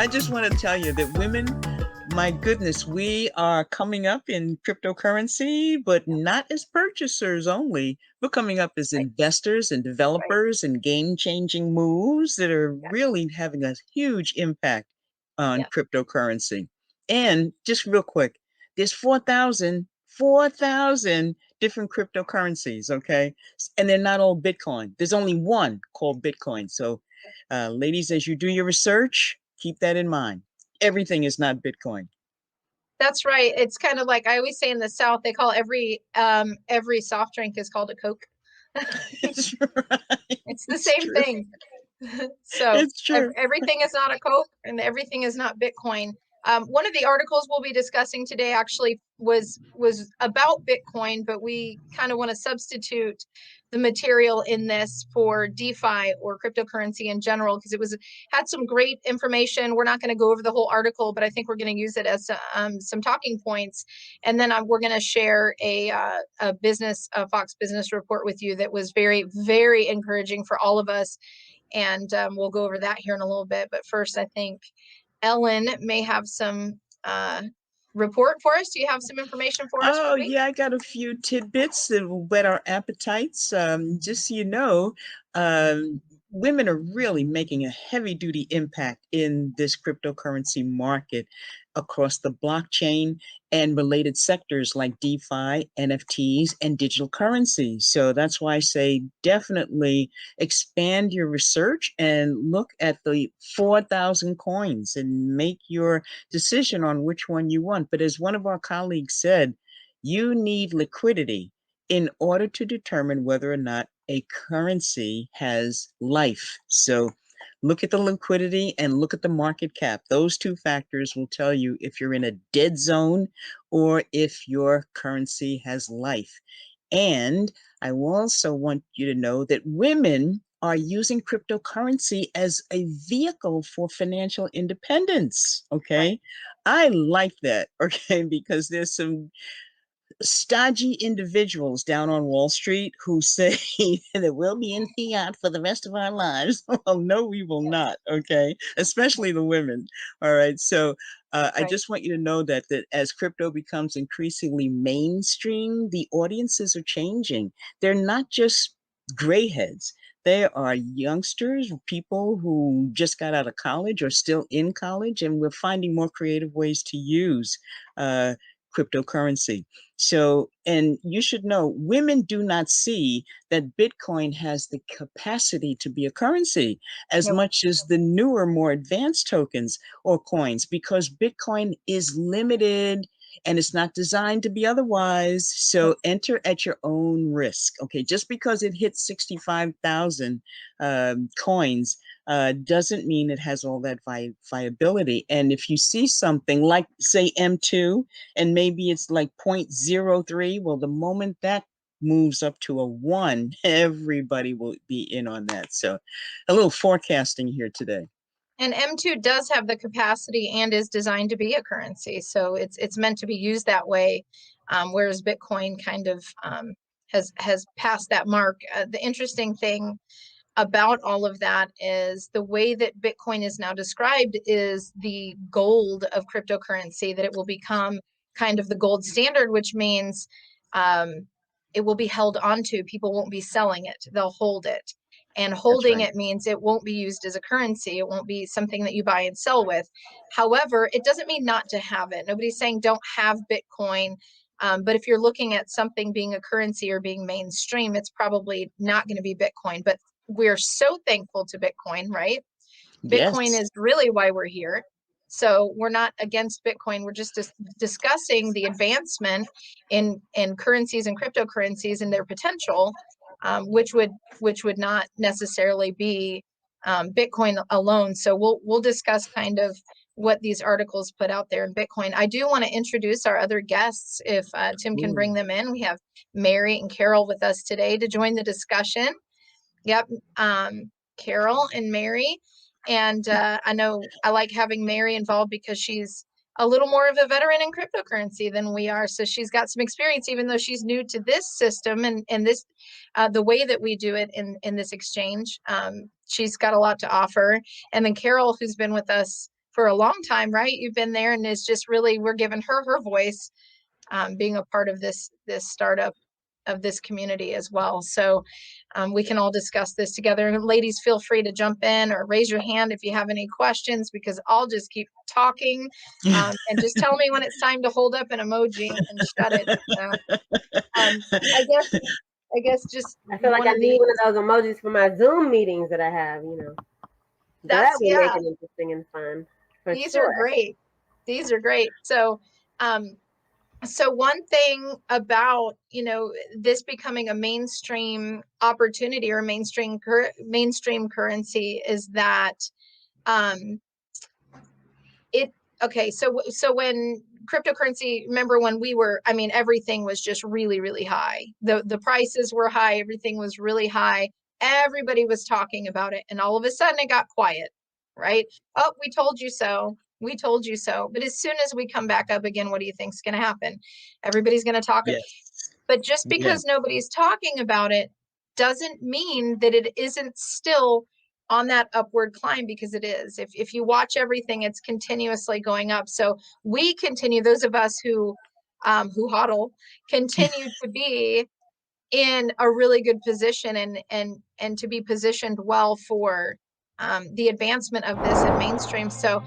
I just want to tell you that women, my goodness, we are coming up in cryptocurrency, but not as purchasers only. We're coming up as Right, investors and right. developers and game-changing moves that are Yeah, really having a huge impact on yeah. cryptocurrency. And just real quick, there's 4,000 different cryptocurrencies, okay? And they're not all Bitcoin. There's only one called Bitcoin. So ladies, as you do your research, keep that in mind. Everything is not Bitcoin. That's right. It's kind of like I always say in the South, they call every soft drink is called a Coke. It's right. It's the It's same true. thing. So It's true. everything is not a Coke and everything is not Bitcoin. One of the articles we'll be discussing today actually was about Bitcoin, but we kind of want to substitute the material in this for DeFi or cryptocurrency in general because it was had some great information. We're not going to go over the whole article, but I think we're going to use it as some talking points. And then we're going to share a Fox business report with you that was very, very encouraging for all of us, and we'll go over that here in a little bit. But first, I think Ellen may have some report for us. Do you have some information for us, Oh, Ruby? yeah, I got a few tidbits that will whet our appetites. Just so you know, women are really making a heavy duty impact in this cryptocurrency market across the blockchain and related sectors like DeFi, NFTs, and digital currency. So that's why I say definitely expand your research and look at the 4,000 coins and make your decision on which one you want. But as one of our colleagues said, you need liquidity in order to determine whether or not a currency has life. So look at the liquidity and look at the market cap. Those two factors will tell you if you're in a dead zone or if your currency has life. And I also want you to know that women are using cryptocurrency as a vehicle for financial independence. Right. Okay. I like that. Okay. Because there's some stodgy individuals down on Wall Street who say that we'll be in fiat for the rest of our lives. Well, no, we will not. Okay, especially the women. All right. So I Right. just want you to know that as crypto becomes increasingly mainstream, the audiences are changing. They're not just gray heads. They are youngsters, people who just got out of college or still in college, and we're finding more creative ways to use uh, cryptocurrency. So, and you should know, women do not see that Bitcoin has the capacity to be a currency as Nope. much as the newer, more advanced tokens or coins, because Bitcoin is limited and it's not designed to be otherwise. So Nope. enter at your own risk. Okay, just because it hits 65,000 coins doesn't mean it has all that viability. And if you see something like, say, M2, and maybe it's like 0.03, well, the moment that moves up to a one, everybody will be in on that. So a little forecasting here today. And M2 does have the capacity and is designed to be a currency, so it's meant to be used that way. Whereas Bitcoin kind of has passed that mark. The interesting thing about all of that is the way that Bitcoin is now described is the gold of cryptocurrency, that it will become kind of the gold standard, which means um, it will be held onto. People won't be selling it, they'll hold it. And That's holding right. it means it won't be used as a currency. It won't be something that you buy and sell with. However, it doesn't mean not to have it. Nobody's saying don't have Bitcoin. But if you're looking at something being a currency or being mainstream, it's probably not going to be Bitcoin. But we're so thankful to Bitcoin, right? Bitcoin Yes, is really why we're here. So we're not against Bitcoin. We're just discussing the advancement in currencies and cryptocurrencies and their potential, which would not necessarily be Bitcoin alone. So we'll discuss kind of what these articles put out there in Bitcoin. I do want to introduce our other guests if Tim can bring ooh, them in. We have Mary and Carol with us today to join the discussion. Yep. Carol and Mary. And I know I like having Mary involved because she's a little more of a veteran in cryptocurrency than we are. So she's got some experience, even though she's new to this system and this the way that we do it in this exchange. She's got a lot to offer. And then Carol, who's been with us for a long time, right? You've been there, and it's just really, we're giving her voice, being a part of this startup of this community as well. So we can all discuss this together. And ladies, feel free to jump in or raise your hand if you have any questions, because I'll just keep talking, and just tell me when it's time to hold up an emoji and shut it. So, um, I guess just I feel like one I of need the, one of those emojis for my Zoom meetings that I have, That that's, will make yeah, it interesting and fun for these are sure. great. These are great. So, so one thing about, this becoming a mainstream opportunity or mainstream currency is that, um, it okay, so when cryptocurrency, remember when everything was just really, really high. The prices were high, everything was really high. Everybody was talking about it, and all of a sudden it got quiet, right? Oh, we told you so. We told you so. But as soon as we come back up again, what do you think's going to happen? Everybody's going to talk. Yes. But just Yes. because nobody's talking about it doesn't mean that it isn't still on that upward climb, because it is. If you watch everything, it's continuously going up. So we continue, those of us who hodl, continue to be in a really good position, and to be positioned well for the advancement of this in mainstream. So